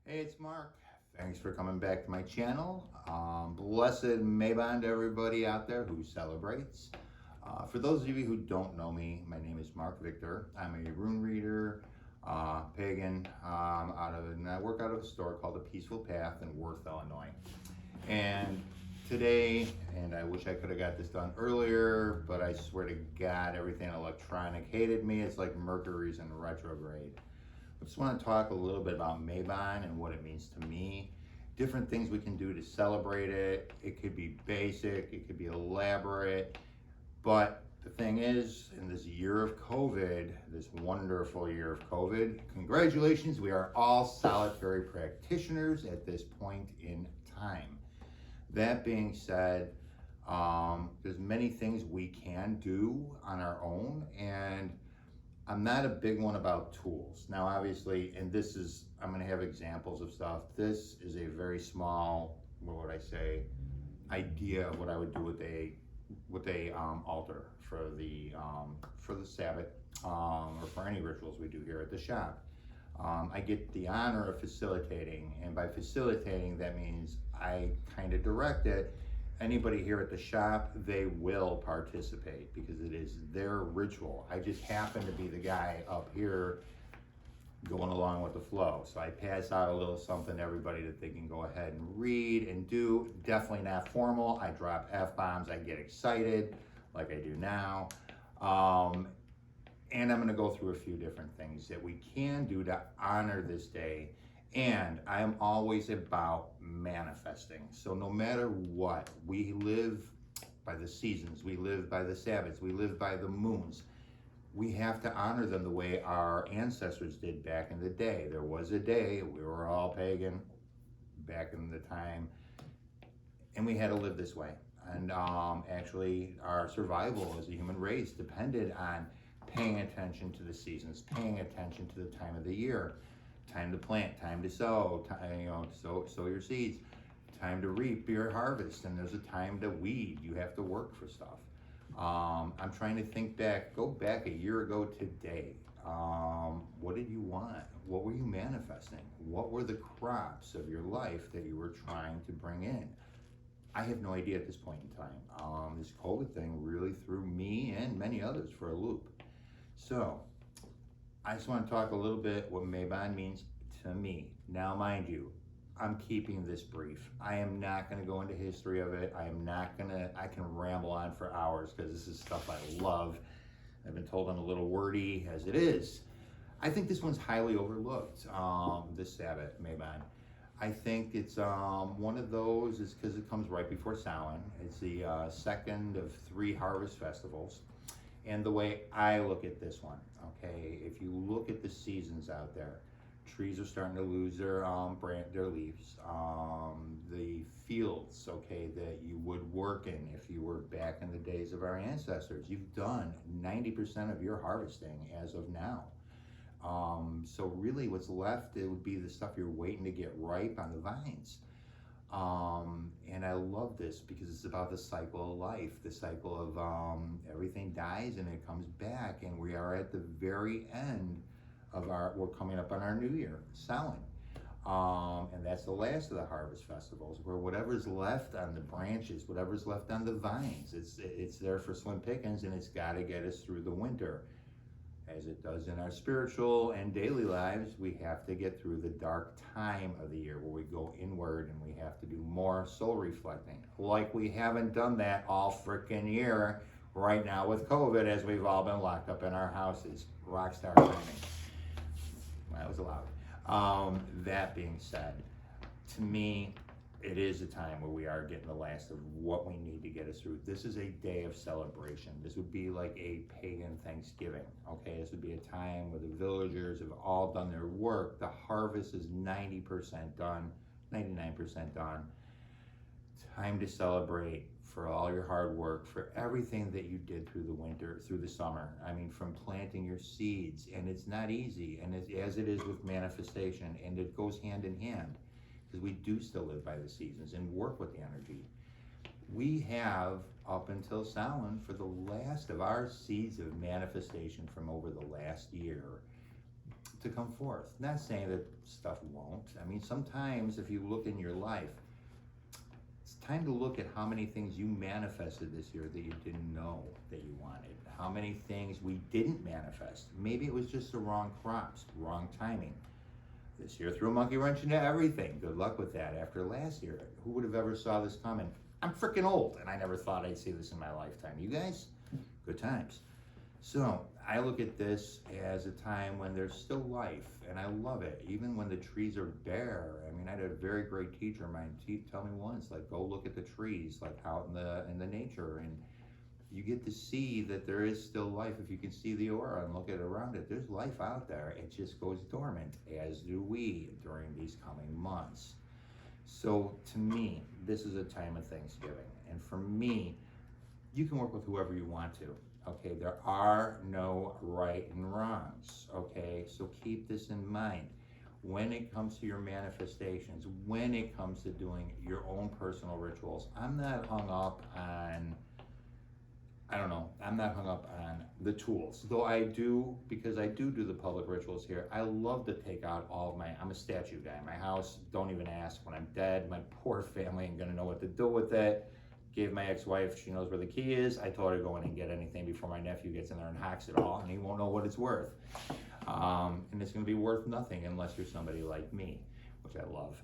Hey, it's Mark. Thanks for coming back to my channel. Blessed Mabon to everybody out there who celebrates. For those of you who don't know me, my name is Mark Victor. I'm a rune reader, pagan, and I work out of a store called The Peaceful Path in Worth, Illinois. And today, and I wish I could have got this done earlier, but I swear to God, everything electronic hated me. It's like Mercury's in retrograde. I just want to talk a little bit about Mabon and what it means to me. Different things we can do to celebrate it. It could be basic, it could be elaborate, but the thing is, in this year of COVID, this wonderful year of COVID, congratulations, we are all solitary practitioners at this point in time. That being said, there's many things we can do on our own, and I'm not a big one about tools. Now, obviously, and this is, I'm gonna have examples of stuff. This is a very small, what would I say, idea of what I would do with a altar for the Sabbat, or for any rituals we do here at the shop. I get the honor of facilitating, and by facilitating, that means I kind of direct it. Anybody here at the shop, they will participate because it is their ritual. I just happen to be the guy up here going along with the flow. So I pass out a little something to everybody that they can go ahead and read and do. Definitely not formal. I drop F-bombs. I get excited like I do now. And I'm gonna go through a few different things that we can do to honor this day. And I am always about manifesting. So no matter what, we live by the seasons, we live by the Sabbats, we live by the moons. We have to honor them the way our ancestors did back in the day. There was a day, we were all pagan back in the time, and we had to live this way. And actually, our survival as a human race depended on paying attention to the seasons, paying attention to the time of the year. Time to plant, time to sow, sow your seeds, time to reap your harvest, and there's a time to weed. You have to work for stuff. I'm trying to think back, go back a year ago today. What did you want? What were you manifesting? What were the crops of your life that you were trying to bring in? I have no idea at this point in time. This COVID thing really threw me and many others for a loop. So, I just want to talk a little bit what Mabon means to me. Now, mind you, I'm keeping this brief. I am not going to go into history of it. I can ramble on for hours because this is stuff I love. I've been told I'm a little wordy as it is. I think this one's highly overlooked, this Sabbat, Mabon. I think it's one of those, is because it comes right before Samhain. It's the second of 3 harvest festivals. And the way I look at this one, okay, if you look at the seasons out there, trees are starting to lose their leaves. The fields, okay, that you would work in if you were back in the days of our ancestors, you've done 90% of your harvesting as of now. So really what's left, it would be the stuff you're waiting to get ripe on the vines. And I love this because it's about the cycle of life, the cycle of everything dies and it comes back, and we are at the very end of we're coming up on our new year, Samhain. And that's the last of the harvest festivals, where whatever's left on the branches, whatever's left on the vines, it's there for slim pickings, and it's got to get us through the winter. As it does in our spiritual and daily lives, we have to get through the dark time of the year where we go inward and we have to do more soul reflecting. Like we haven't done that all frickin' year right now with COVID, as we've all been locked up in our houses. Rockstar timing. That was loud. That being said, to me, it is a time where we are getting the last of what we need to get us through. This is a day of celebration. This would be like a pagan Thanksgiving, okay? This would be a time where the villagers have all done their work. The harvest is 90% done, 99% done. Time to celebrate for all your hard work, for everything that you did through the winter, through the summer. I mean, from planting your seeds, and it's not easy, and as it is with manifestation, and it goes hand in hand, because we do still live by the seasons and work with the energy. We have, up until Samhain, for the last of our seeds of manifestation from over the last year, to come forth. Not saying that stuff won't. I mean, sometimes if you look in your life, it's time to look at how many things you manifested this year that you didn't know that you wanted. How many things we didn't manifest. Maybe it was just the wrong crops, wrong timing. This year threw a monkey wrench into everything. Good luck with that. After last year, who would have ever saw this coming? I'm freaking old, and I never thought I'd see this in my lifetime. You guys? Good times. So I look at this as a time when there's still life, and I love it. Even when the trees are bare. I mean, I had a very great teacher of mine tell me once, like, go look at the trees, like out in the nature, and you get to see that there is still life. If you can see the aura and look at it around it, there's life out there. It just goes dormant, as do we during these coming months. So to me, this is a time of Thanksgiving. And for me, you can work with whoever you want to. Okay, there are no right and wrongs. Okay, so keep this in mind. When it comes to your manifestations, when it comes to doing your own personal rituals, I'm not hung up on the tools. Though I do, because I do the public rituals here, I love to take out all of I'm a statue guy. My house, don't even ask. When I'm dead, my poor family ain't gonna know what to do with it. Gave my ex-wife, she knows where the key is. I told her to go in and get anything before my nephew gets in there and hacks it all, and he won't know what it's worth. And it's gonna be worth nothing unless you're somebody like me, which I love.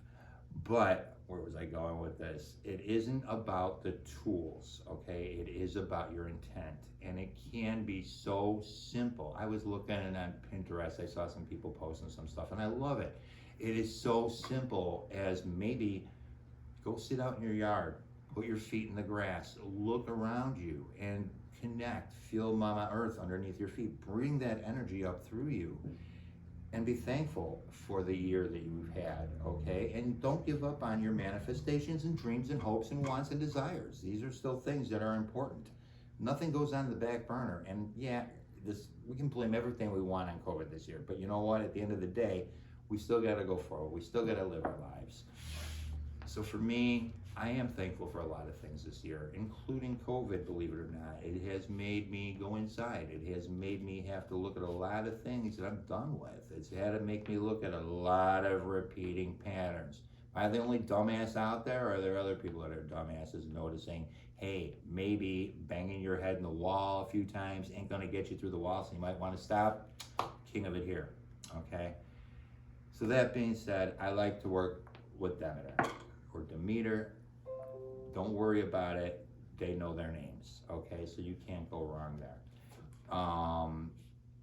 But where was I going with this? It isn't about the tools, okay? It is about your intent, and it can be so simple. I was looking on Pinterest, I saw some people posting some stuff, and I love it. It is so simple as maybe go sit out in your yard, put your feet in the grass, look around you, and connect, feel Mama Earth underneath your feet. Bring that energy up through you. And be thankful for the year that you've had, okay? And don't give up on your manifestations and dreams and hopes and wants and desires. These are still things that are important. Nothing goes on the back burner. And yeah, we can blame everything we want on COVID this year, but you know what? At the end of the day, we still gotta go forward. We still gotta live our lives. So for me, I am thankful for a lot of things this year, including COVID, believe it or not. It has made me go inside. It has made me have to look at a lot of things that I'm done with. It's had to make me look at a lot of repeating patterns. Am I the only dumbass out there, or are there other people that are dumbasses noticing, hey, maybe banging your head in the wall a few times ain't gonna get you through the wall, so you might wanna stop? King of it here, okay? So that being said, I like to work with Demeter or Demeter. Don't worry about it. They know their names, okay? So you can't go wrong there.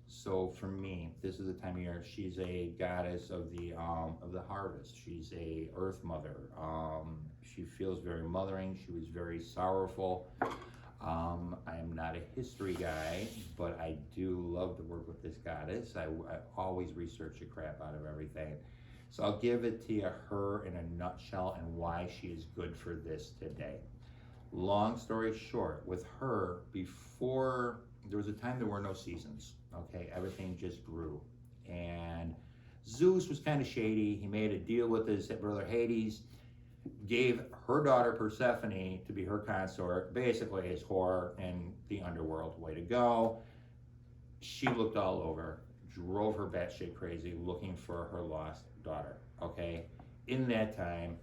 So for me, this is the time of year. She's a goddess of the harvest. She's a earth mother. She feels very mothering. She was very sorrowful. I am not a history guy, but I do love to work with this goddess. I always research the crap out of everything. So I'll give it to you, her in a nutshell, and why she is good for this today. Long story short, with her, before, there was a time there were no seasons, okay? Everything just grew. And Zeus was kind of shady. He made a deal with his brother Hades, gave her daughter Persephone to be her consort, basically his whore in the underworld. Way to go. She looked all over, drove her batshit crazy looking for her lost daughter, okay? In that time,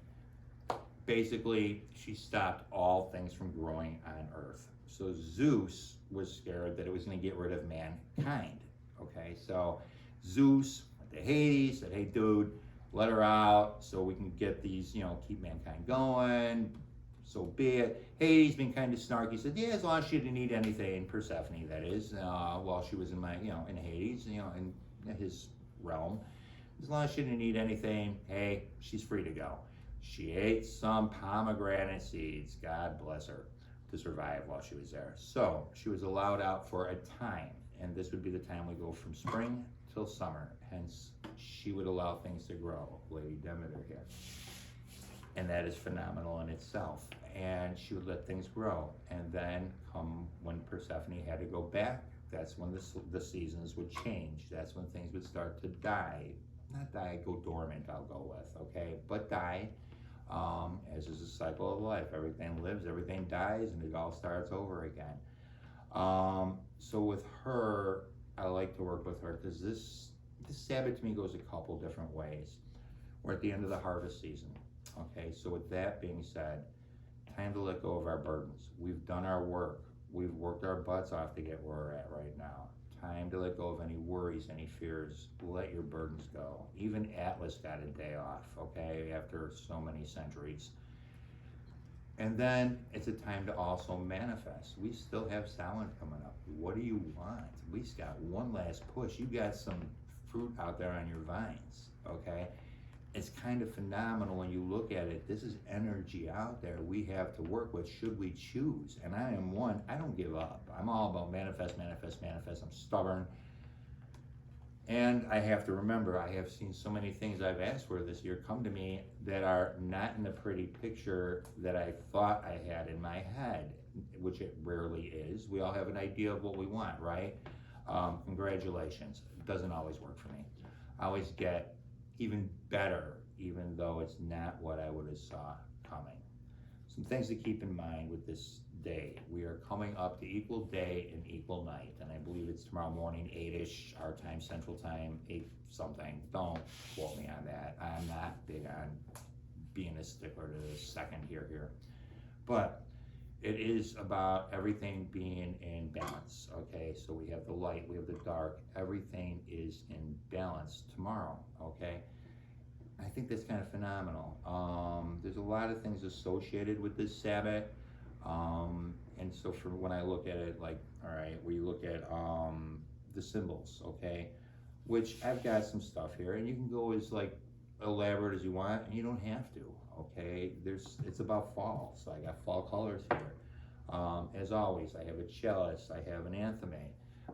basically, she stopped all things from growing on Earth. So Zeus was scared that it was gonna get rid of mankind, okay? So Zeus went to Hades, said, hey dude, let her out so we can get these, keep mankind going, so be it. Hades being kind of snarky, said, yeah, as long as she didn't need anything, Persephone, that is, while she was in in Hades, in his realm, as long as she didn't need anything, hey, she's free to go. She ate some pomegranate seeds, God bless her, to survive while she was there. So she was allowed out for a time, and this would be the time we go from spring till summer. Hence, she would allow things to grow, Lady Demeter here. And that is phenomenal in itself. And she would let things grow. And then come when Persephone had to go back, that's when the seasons would change. That's when things would start to die. Not die, go dormant, I'll go with, okay? But die, as is the cycle of life. Everything lives, everything dies, and it all starts over again. So with her, I like to work with her because the Sabbath to me goes a couple different ways. We're at the end of the harvest season. Okay, so with that being said, time to let go of our burdens. We've done our work. We've worked our butts off to get where we're at right now. Time to let go of any worries, any fears. Let your burdens go. Even Atlas got a day off, okay, after so many centuries. And then it's a time to also manifest. We still have Samhain coming up. What do you want? We just got one last push. You got some fruit out there on your vines, okay? It's kind of phenomenal when you look at it. This is energy out there we have to work with should we choose. And I am one, I don't give up. I'm all about manifest, manifest, manifest. I'm stubborn. And I have to remember, I have seen so many things I've asked for this year come to me that are not in the pretty picture that I thought I had in my head, which it rarely is. We all have an idea of what we want, right? Congratulations. It doesn't always work for me. I always get even better, even though it's not what I would have saw coming. Some things to keep in mind with this day. We are coming up to equal day and equal night, and I believe it's tomorrow morning, 8-ish, our time, Central Time, 8 something. Don't quote me on that. I'm not big on being a stickler to the second here. But it is about everything being in balance, okay? So we have the light, we have the dark, everything is in balance tomorrow, okay? I think that's kind of phenomenal. There's a lot of things associated with this Sabbath. And so for when I look at it, like, all right, we look at the symbols, okay, which I've got some stuff here, and you can go as like elaborate as you want, and you don't have to, okay. It's about fall, so I got fall colors here. As always, I have a chalice, I have an antheme,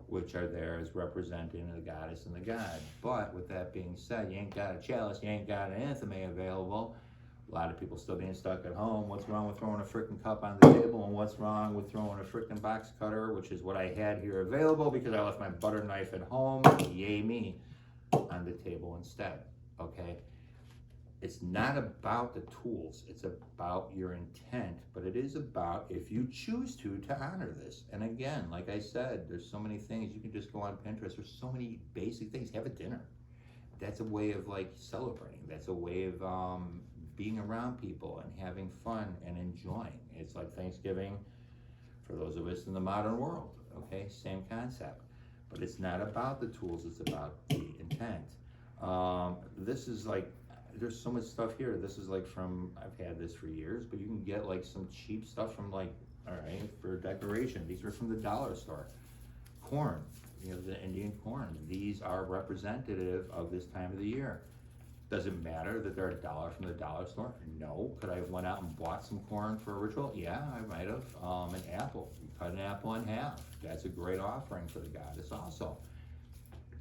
which are there as representing the goddess and the god. But with that being said, you ain't got a chalice, you ain't got an antheme available. A lot of people still being stuck at home. What's wrong with throwing a freaking cup on the table? And what's wrong with throwing a freaking box cutter, which is what I had here available because I left my butter knife at home, yay me, on the table instead, okay? It's not about the tools, it's about your intent, but it is about if you choose to honor this. And again, like I said, there's so many things. You can just go on Pinterest. There's so many basic things. Have a dinner. That's a way of like celebrating. That's a way of being around people and having fun and enjoying. It's like Thanksgiving for those of us in the modern world, okay? Same concept. But it's not about the tools, it's about the intent. This is like, there's so much stuff here. This is like from, I've had this for years, but you can get like some cheap stuff from like, all right, for decoration. These are from the dollar store. Corn, you know, the Indian corn. These are representative of this time of the year. Does it matter that they're $1 from the dollar store? No. Could I have went out and bought some corn for a ritual? Yeah, I might have. An apple. You cut an apple in half. That's a great offering for the goddess also.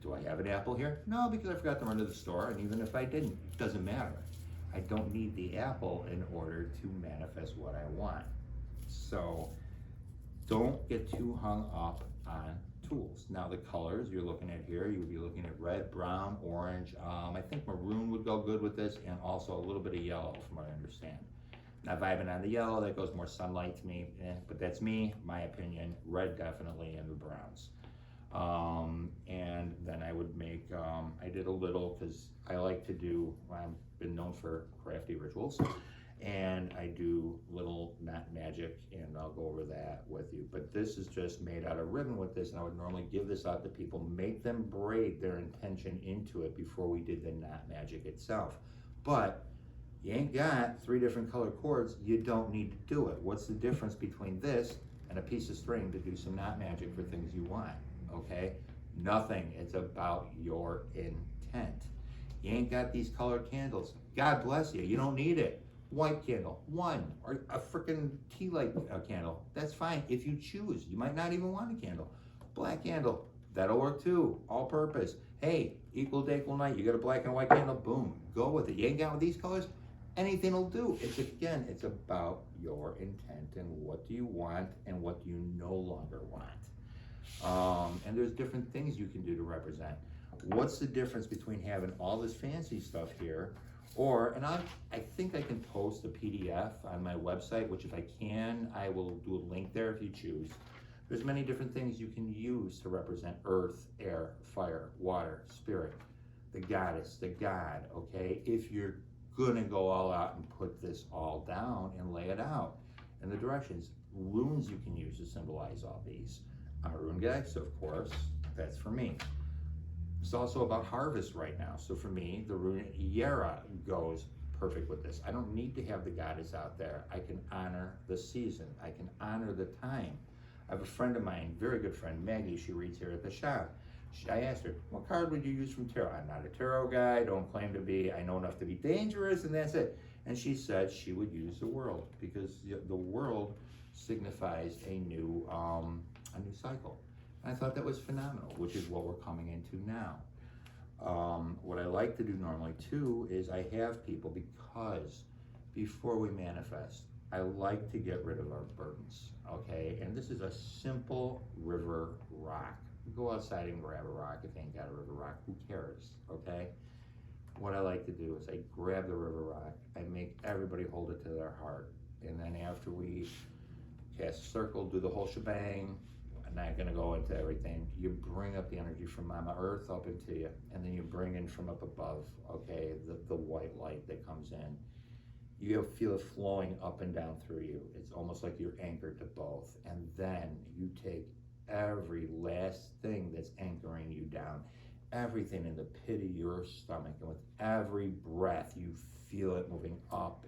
Do I have an apple here? No, because I forgot to run to the store, and even if I didn't, it doesn't matter. I don't need the apple in order to manifest what I want. So don't get too hung up on tools. Now the colors you're looking at here, you would be looking at red, brown, orange. I think maroon would go good with this, and also a little bit of yellow from what I understand. Not vibing on the yellow, that goes more sunlight to me, but that's me, my opinion. Red definitely, and the browns. And then I would make, I did a little, because I like to do, I've been known for crafty rituals, and I do little knot magic, and I'll go over that with you. But this is just made out of ribbon with this, and I would normally give this out to people, make them braid their intention into it before we did the knot magic itself. But you ain't got 3 different color cords, you don't need to do it. What's the difference between this and a piece of string to do some knot magic for things you want? Okay, nothing. It's about your intent. You ain't got these colored candles. God bless you. You don't need it. White candle, 1, or a freaking tea light candle. That's fine if you choose. You might not even want a candle. Black candle, that'll work too. All purpose. Hey, equal day, equal night. You got a black and white candle. Boom, go with it. You ain't got with these colors. Anything will do. It's again, it's about your intent and what do you want and what do you no longer want. And there's different things you can do to represent. What's the difference between having all this fancy stuff here, and I think I can post a PDF on my website, which if I can, I will do a link there if you choose. There's many different things you can use to represent earth, air, fire, water, spirit. the goddess, the god, okay? If you're gonna go all out and put this all down and lay it out in the directions, runes you can use to symbolize all these. I'm a rune guy, so of course, that's for me. It's also about harvest right now. So for me, the rune Yara goes perfect with this. I don't need to have the goddess out there. I can honor the season. I can honor the time. I have a friend of mine, very good friend, Maggie, she reads here at the shop. I asked her, what card would you use from tarot? I'm not a tarot guy, don't claim to be. I know enough to be dangerous, and that's it. And she said she would use the world because the world signifies a new cycle. And I thought that was phenomenal, which is what we're coming into now. What I like to do normally too is I have people, because before we manifest, I like to get rid of our burdens, okay? And this is a simple river rock. Go outside and grab a rock. If you ain't got a river rock, who cares, okay? What I like to do is I grab the river rock, I make everybody hold it to their heart, and then after we cast a circle, do the whole shebang, I'm not gonna go into everything, you bring up the energy from Mama Earth up into you, and then you bring in from up above, okay, the white light that comes in. You feel it flowing up and down through you. It's almost like you're anchored to both, and then you take every last thing that's anchoring you down, everything in the pit of your stomach, and with every breath you feel it moving up,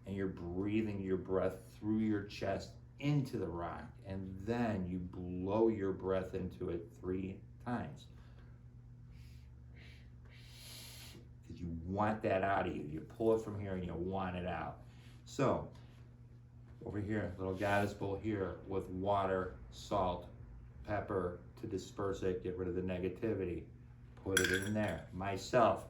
and you're breathing your breath through your chest into the rock, and then you blow your breath into it 3 times because you want that out of you. You pull it from here and you want it out. So over here, little goddess bowl here with water, salt, pepper to disperse it, get rid of the negativity. Put it in there. Myself,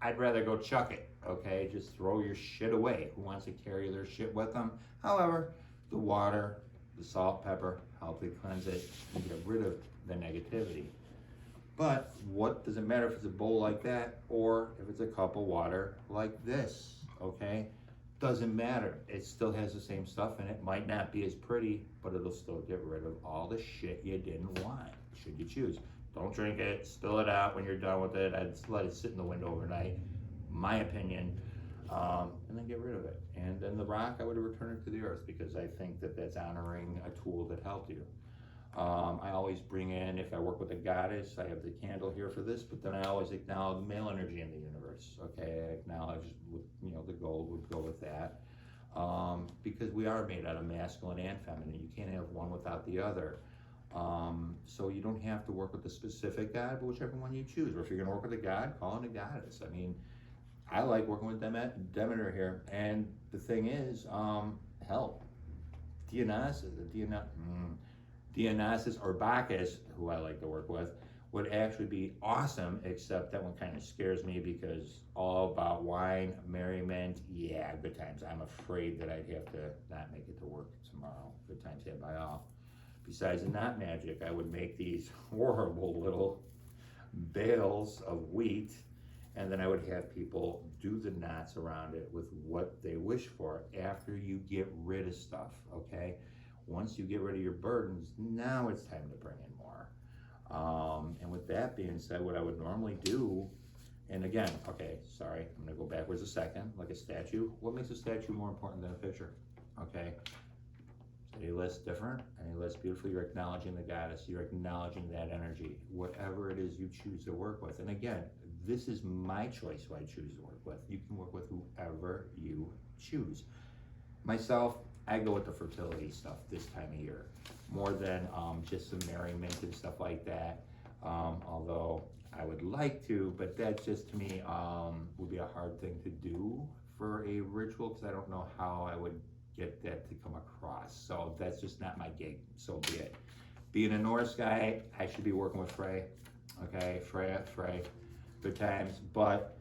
I'd rather go chuck it, okay? Just throw your shit away. Who wants to carry their shit with them? However, the water, the salt, pepper, help it cleanse it and get rid of the negativity. But what does it matter if it's a bowl like that or if it's a cup of water like this, okay? Doesn't matter. It still has the same stuff in it. Might not be as pretty, but it'll still get rid of all the shit you didn't want, should you choose. Don't drink it, spill it out when you're done with it. I'd let it sit in the window overnight, my opinion, and then get rid of it. And then the rock, I would return it to the earth because I think that that's honoring a tool that helped you. I always bring in, if I work with a goddess, I have the candle here for this, but then I always acknowledge male energy in the universe, okay? I acknowledge, the gold would go with that. Because we are made out of masculine and feminine. You can't have one without the other. So you don't have to work with a specific god, but whichever one you choose. Or if you're gonna work with a god, call in a goddess. I mean, I like working with Demeter here. And the thing is, hell, Dionysus or Bacchus, who I like to work with, would actually be awesome, except that one kind of scares me because all about wine, merriment, yeah, good times. I'm afraid that I'd have to not make it to work tomorrow. Good times had by all. Besides the not magic, I would make these horrible little bales of wheat, and then I would have people do the knots around it with what they wish for after you get rid of stuff, okay? Once you get rid of your burdens, now it's time to bring in more. And with that being said, what I would normally do, and again, okay, sorry, I'm gonna go backwards a second, like a statue. What makes a statue more important than a picture, okay? Any less different, any less beautiful, you're acknowledging the goddess, you're acknowledging that energy, whatever it is you choose to work with. And again, this is my choice who I choose to work with. You can work with whoever you choose. Myself, I go with the fertility stuff this time of year, more than just some merriment and stuff like that. Although I would like to, but that just to me would be a hard thing to do for a ritual because I don't know how I would get that to come across. So that's just not my gig, so be it. Being a Norse guy, I should be working with Frey, okay? Frey, good times, but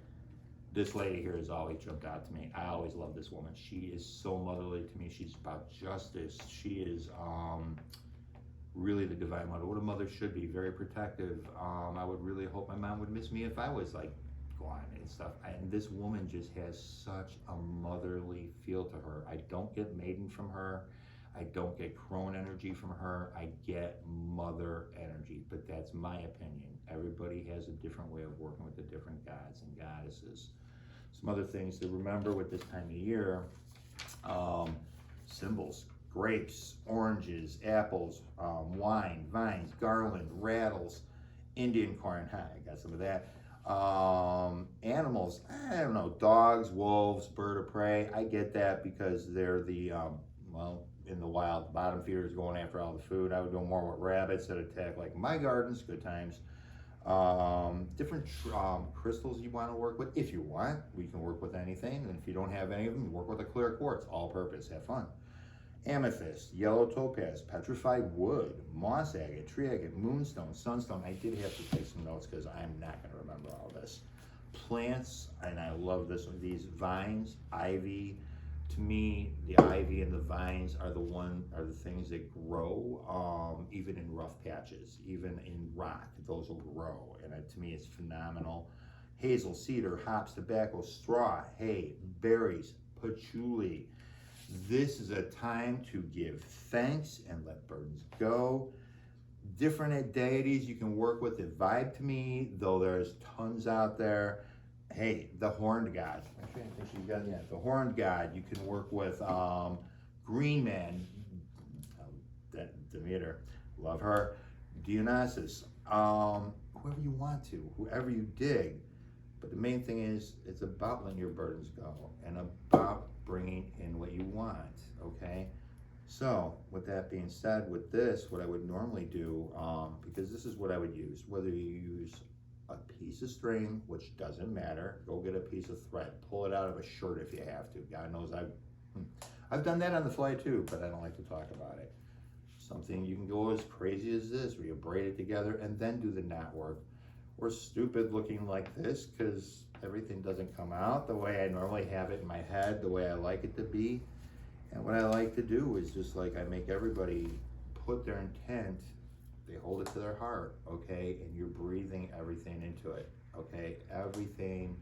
this lady here has always jumped out to me. I always love this woman. She is so motherly to me. She's about justice. She is really the divine mother, what a mother should be, very protective. I would really hope my mom would miss me if I was like gone and stuff. And this woman just has such a motherly feel to her. I don't get maiden from her. I don't get crone energy from her. I get mother energy, but that's my opinion. Everybody has a different way of working with the different gods and goddesses. Some other things to remember with this time of year, symbols, grapes, oranges, apples, wine, vines, garland, rattles, Indian corn, I got some of that. Animals, I don't know, dogs, wolves, bird of prey, I get that because they're the, well, in the wild, the bottom feeders going after all the food. I would go more with rabbits that attack like my gardens, good times. Different crystals you want to work with. If you want, we can work with anything. And if you don't have any of them, work with a clear quartz, all purpose, have fun. Amethyst, yellow topaz, petrified wood, moss agate, tree agate, moonstone, sunstone. I did have to take some notes because I'm not going to remember all this. Plants, and I love this one, these vines, ivy. To me, the ivy and the vines are the things that grow, even in rough patches, even in rock, those will grow. And to me, it's phenomenal. Hazel, cedar, hops, tobacco, straw, hay, berries, patchouli. This is a time to give thanks and let burdens go. Different deities you can work with that vibe to me, though there's tons out there. Hey, the horned god. Actually, I think she's got, yeah, the horned god. You can work with Green Man, Demeter, love her. Dionysus, whoever you want to, whoever you dig. But the main thing is, it's about letting your burdens go and about bringing in what you want, okay? So, with that being said, with this, what I would normally do, because this is what I would use, whether you use a piece of string, which doesn't matter, go get a piece of thread, pull it out of a shirt if you have to. God knows I've done that on the fly too, but I don't like to talk about it. Something you can go as crazy as this, where you braid it together and then do the knot work. Or stupid looking like this, because everything doesn't come out the way I normally have it in my head, the way I like it to be. And what I like to do is just like I make everybody put their intent, they hold it to their heart, okay? And you're breathing everything into it, okay? Everything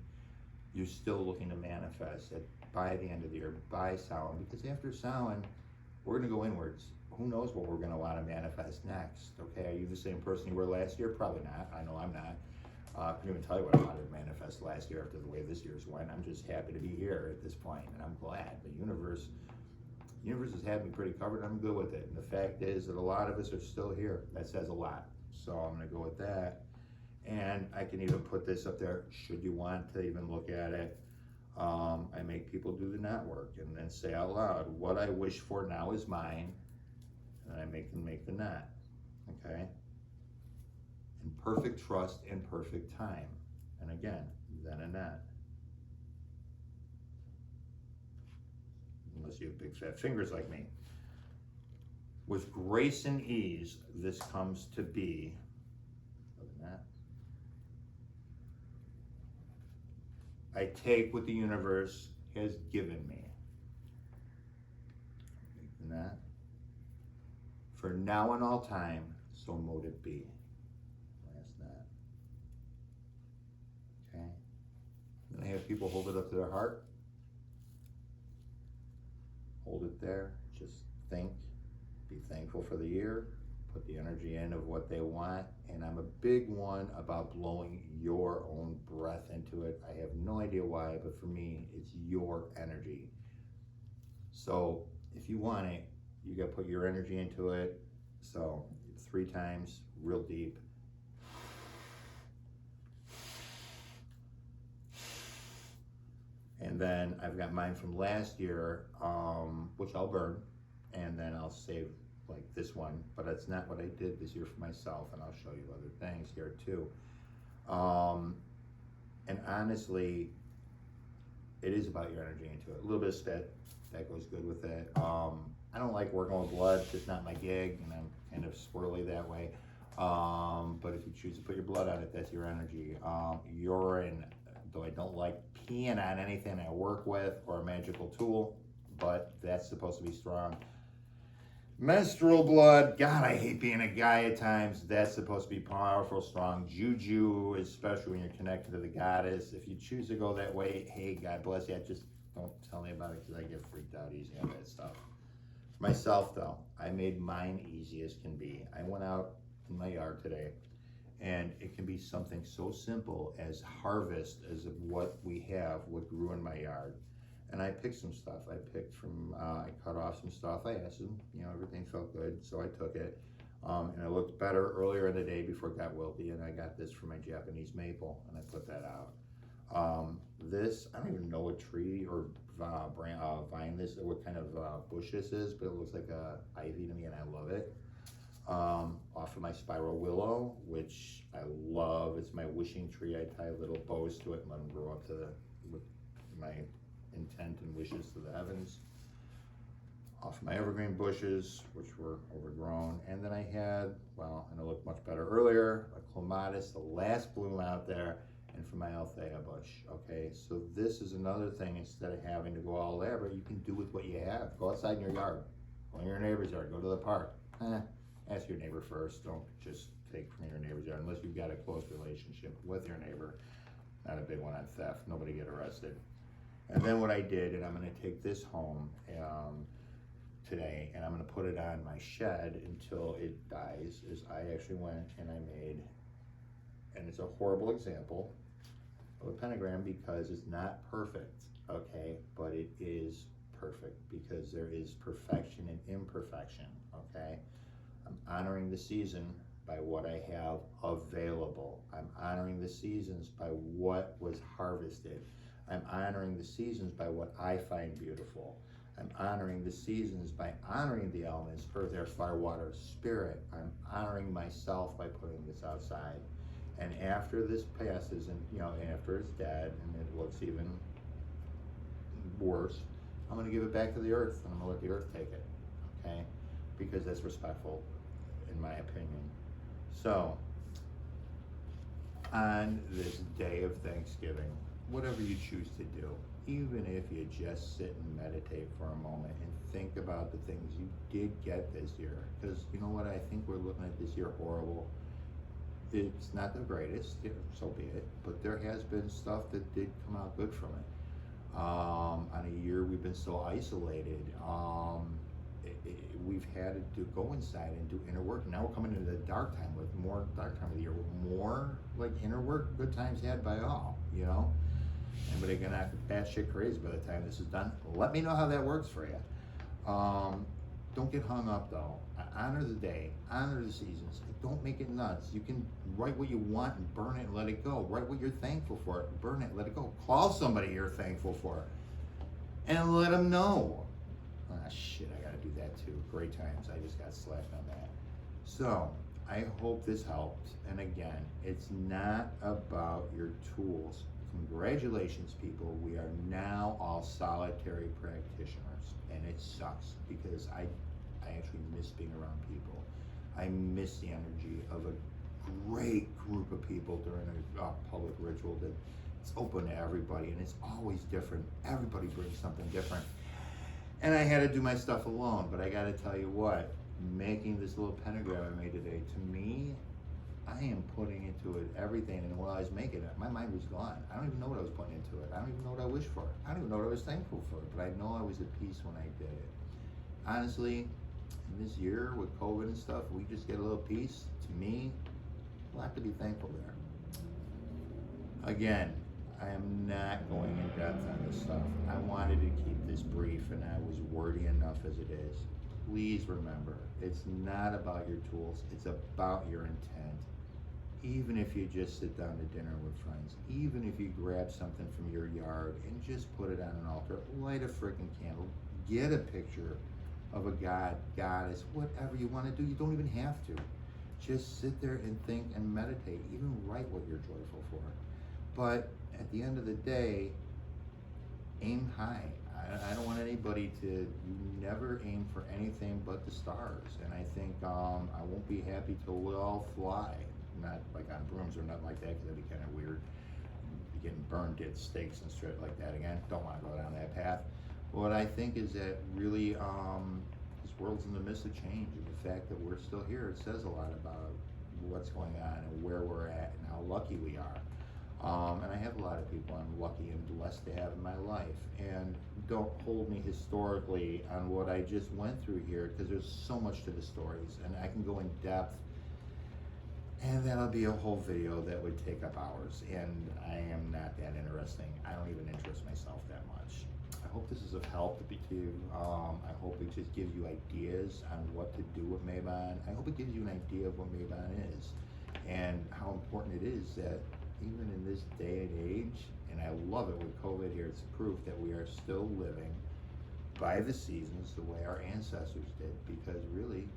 you're still looking to manifest it by the end of the year, by Samhain, because after Samhain, we're gonna go inwards. Who knows what we're gonna wanna manifest next, okay? Are you the same person you were last year? Probably not, I know I'm not. I couldn't even tell you what I wanted to manifest last year after the way this year's went. I'm just happy to be here at this point, and I'm glad. The universe has had me pretty covered. I'm good with it. And the fact is that a lot of us are still here. That says a lot. So I'm gonna go with that. And I can even put this up there, should you want to even look at it. I make people do the knot work and then say out loud, what I wish for now is mine. And I make them make the knot, okay? In perfect trust and perfect time. And again, then a knot. Unless you have big fat fingers like me. With grace and ease, this comes to be. Other than that, I take what the universe has given me. Make the knot. For now and all time, so mote it be. Last knot. Okay. Then I have people hold it up to their heart. Hold it there, just think, be thankful for the year, put the energy in of what they want, and I'm a big one about blowing your own breath into it. I have no idea why, but for me, it's your energy. So if you want it, you gotta put your energy into it. So 3 times, real deep. And then I've got mine from last year, which I'll burn, and then I'll save like this one, but that's not what I did this year for myself, and I'll show you other things here too. And honestly, it is about your energy into it. A little bit of spit, that goes good with it. I don't like working with blood, it's just not my gig, and I'm kind of swirly that way. But if you choose to put your blood on it, that's your energy. Urine, though I don't like peeing on anything I work with or a magical tool, but that's supposed to be strong. Menstrual blood, God, I hate being a guy at times. That's supposed to be powerful, strong. Juju, especially when you're connected to the goddess. If you choose to go that way, hey, God bless you. Just don't tell me about it because I get freaked out easy on that stuff. Myself though, I made mine easy as can be. I went out in my yard today, and it can be something so simple as harvest as of what we have, what grew in my yard. And I picked some stuff. I picked from, I cut off some stuff. I asked them, everything felt good, so I took it. And it looked better earlier in the day before it got wilty, and I got this from my Japanese maple, and I put that out. This, I don't even know what tree or vine this, or what kind of bush this is, but it looks like a ivy to me, and I love it. Off of my spiral willow, which I love. It's my wishing tree. I tie little bows to it and let them grow up with my intent and wishes to the heavens. Off my evergreen bushes, which were overgrown. And then I had, and it looked much better earlier, a clematis, the last bloom out there, and from my althea bush. Okay, so this is another thing. Instead of having to go all elaborate, you can do with what you have. Go outside in your yard, go in your neighbor's yard, go to the park. Ask your neighbor first. Don't just take from your neighbor's yard unless you've got a close relationship with your neighbor. Not a big one on theft. Nobody get arrested. And then what I did, and I'm going to take this home today, and I'm going to put it on my shed until it dies, is I actually went and I made, and it's a horrible example of a pentagram because it's not perfect, okay, but it is perfect because there is perfection and imperfection, okay? I'm honoring the season by what I have available. I'm honoring the seasons by what was harvested. I'm honoring the seasons by what I find beautiful. I'm honoring the seasons by honoring the elements, earth, air, fire, water, spirit. I'm honoring myself by putting this outside. And after this passes, and after it's dead, and it looks even worse, I'm going to give it back to the earth, and I'm going to let the earth take it, okay? Because that's respectful, in my opinion. So, on this day of Thanksgiving, whatever you choose to do, even if you just sit and meditate for a moment and think about the things you did get this year, because you know what, I think we're looking at this year horrible. It's not the greatest, so be it, but there has been stuff that did come out good from it. On a year we've been so isolated, we've had to go inside and do inner work. Now we're coming into the dark time, with more dark time of the year, with more like inner work, good times had by all, Anybody gonna act batshit crazy by the time this is done? Let me know how that works for you. Don't get hung up though. Honor the day, honor the seasons. Don't make it nuts. You can write what you want and burn it and let it go. Write what you're thankful for, burn it, let it go. Call somebody you're thankful for and let them know. Ah, shit, I gotta do that too. Great times, I just got slapped on that. So, I hope this helped. And again, it's not about your tools. Congratulations, people. We are now all solitary practitioners, and it sucks because I actually miss being around people. I miss the energy of a great group of people during a public ritual that it's open to everybody, and it's always different. Everybody brings something different. And I had to do my stuff alone, but I got to tell you what, making this little pentagram I made today, to me, I am putting into it everything, and while I was making it, my mind was gone. I don't even know what I was putting into it. I don't even know what I wished for. I don't even know what I was thankful for, but I know I was at peace when I did it. Honestly, in this year with COVID and stuff, we just get a little peace. To me, a lot to be thankful there. Again, I am not going in depth on this stuff. I wanted to keep this brief, and I was wordy enough as it is. Please remember, it's not about your tools, it's about your intent. Even if you just sit down to dinner with friends, even if you grab something from your yard and just put it on an altar, light a freaking candle, get a picture of a god, goddess, whatever you want to do. You don't even have to. Just sit there and think and meditate, even write what you're joyful for. But at the end of the day, aim high. I don't want anybody to, you never aim for anything but the stars. And I think I won't be happy till we all fly. Not like on brooms or nothing like that, because that'd be kind of weird. Getting burned at stakes and shit like that again. Don't want to go down that path. What I think is that really this world's in the midst of change, and the fact that we're still here, it says a lot about what's going on and where we're at and how lucky we are. And I have a lot of people I'm lucky and blessed to have in my life. And don't hold me historically on what I just went through here, because there's so much to the stories, and I can go in depth. And that'll be a whole video that would take up hours, and I am not that interesting. I don't even interest myself that much. I hope this is of help to you. I hope it just gives you ideas on what to do with Mabon. I hope it gives you an idea of what Mabon is and how important it is that even in this day and age, and I love it with COVID here, it's proof that we are still living by the seasons the way our ancestors did, because really,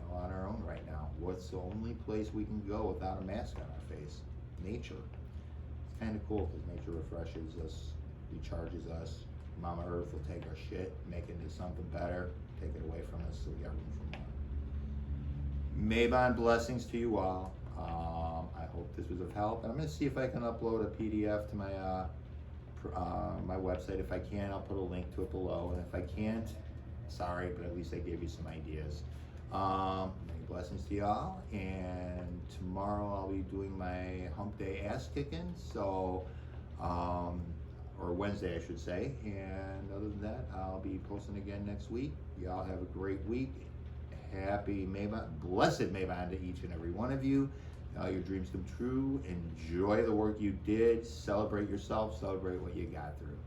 we're on our own right now. What's the only place we can go without a mask on our face? Nature. It's kind of cool because nature refreshes us, recharges us. Mama Earth will take our shit, make it into something better, take it away from us so we got room for more. Mabon blessings to you all. I hope this was of help. And I'm going to see if I can upload a PDF to my website. If I can, I'll put a link to it below. And if I can't, sorry, but at least I gave you some ideas. Many blessings to y'all. And tomorrow I'll be doing my hump day ass kicking. So, or Wednesday, I should say. And other than that, I'll be posting again next week. Y'all have a great week. Happy Mabon, blessed Mabon to each and every one of you. All your dreams come true. Enjoy the work you did. Celebrate yourself. Celebrate what you got through.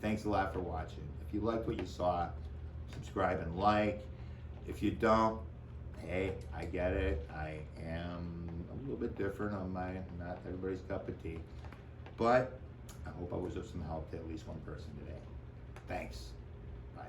Thanks a lot for watching. If you liked what you saw, subscribe and like. If you don't, hey, I get it. I am a little bit different. Not everybody's cup of tea. But I hope I was of some help to at least one person today. Thanks. Bye.